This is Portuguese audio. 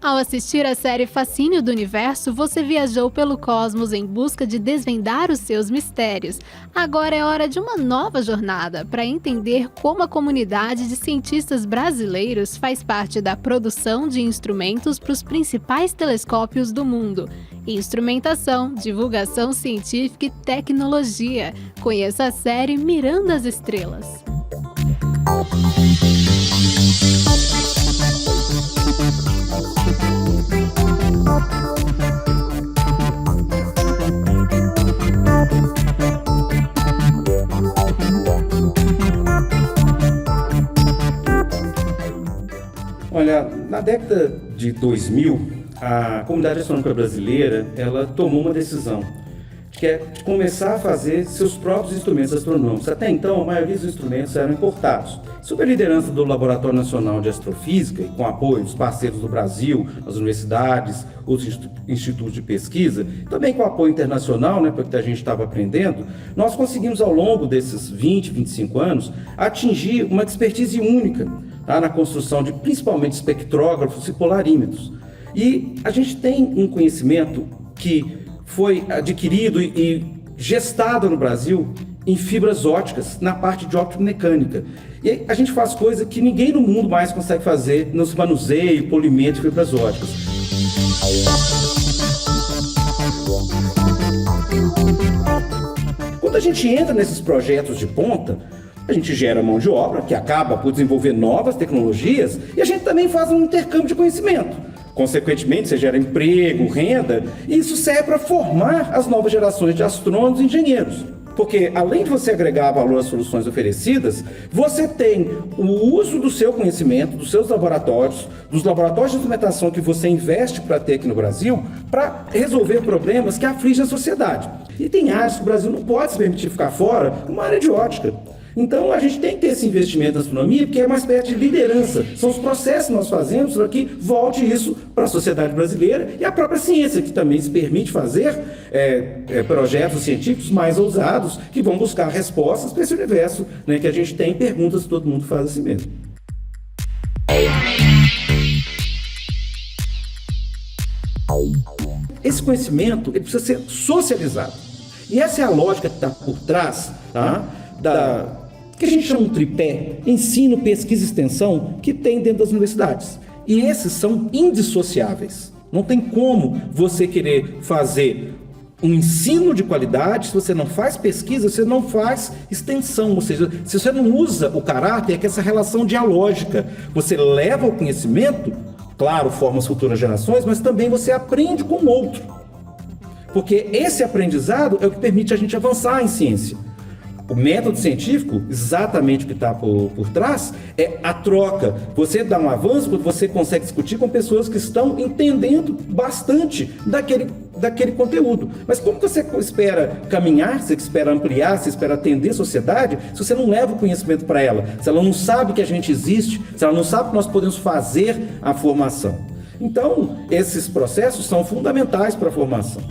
Ao assistir a série Fascínio do Universo, você viajou pelo cosmos em busca de desvendar os seus mistérios. Agora é hora de uma nova jornada para entender como a comunidade de cientistas brasileiros faz parte da produção de instrumentos para os principais telescópios do mundo. Instrumentação, divulgação científica e tecnologia. Conheça a série Mirando as Estrelas. Olha, na década de 2000, a comunidade astronômica brasileira, ela tomou uma decisão, que é de começar a fazer seus próprios instrumentos astronômicos. Até então, a maioria dos instrumentos eram importados. Sob a liderança do Laboratório Nacional de Astrofísica e com apoio dos parceiros do Brasil, as universidades, os institutos de pesquisa, também com apoio internacional, porque a gente estava aprendendo, nós conseguimos ao longo desses 20, 25 anos atingir uma expertise única na construção de principalmente espectrógrafos e polarímetros. E a gente tem um conhecimento que foi adquirido e gestado no Brasil em fibras ópticas, na parte de optomecânica. E a gente faz coisa que ninguém no mundo mais consegue fazer nos manuseio, polimento de fibras ópticas. Quando a gente entra nesses projetos de ponta, a gente gera mão de obra, que acaba por desenvolver novas tecnologias, e a gente também faz um intercâmbio de conhecimento. Consequentemente, você gera emprego, renda, e isso serve para formar as novas gerações de astrônomos e engenheiros. Porque, além de você agregar valor às soluções oferecidas, você tem o uso do seu conhecimento, dos seus laboratórios, dos laboratórios de instrumentação que você investe para ter aqui no Brasil, para resolver problemas que afligem a sociedade. E tem áreas que o Brasil não pode se permitir ficar fora, como a área de ótica. Então, a gente tem que ter esse investimento na astronomia, porque é uma espécie de liderança. São os processos que nós fazemos para que volte isso para a sociedade brasileira e a própria ciência, que também se permite fazer projetos científicos mais ousados, que vão buscar respostas para esse universo, que a gente tem perguntas que todo mundo faz a si mesmo. Esse conhecimento ele precisa ser socializado. E essa é a lógica que está por trás que a gente chama um tripé, ensino, pesquisa e extensão, que tem dentro das universidades. E esses são indissociáveis. Não tem como você querer fazer um ensino de qualidade se você não faz pesquisa, você não faz extensão. Ou seja, se você não usa o caráter, é que essa relação dialógica. Você leva o conhecimento, claro, forma as futuras gerações, mas também você aprende com o outro. Porque esse aprendizado é o que permite a gente avançar em ciência. O método científico, exatamente o que está por trás, é a troca. Você dá um avanço quando você consegue discutir com pessoas que estão entendendo bastante daquele conteúdo. Mas como você espera caminhar, você espera ampliar, você espera atender a sociedade, se você não leva o conhecimento para ela, se ela não sabe que a gente existe, se ela não sabe que nós podemos fazer a formação. Então, esses processos são fundamentais para a formação.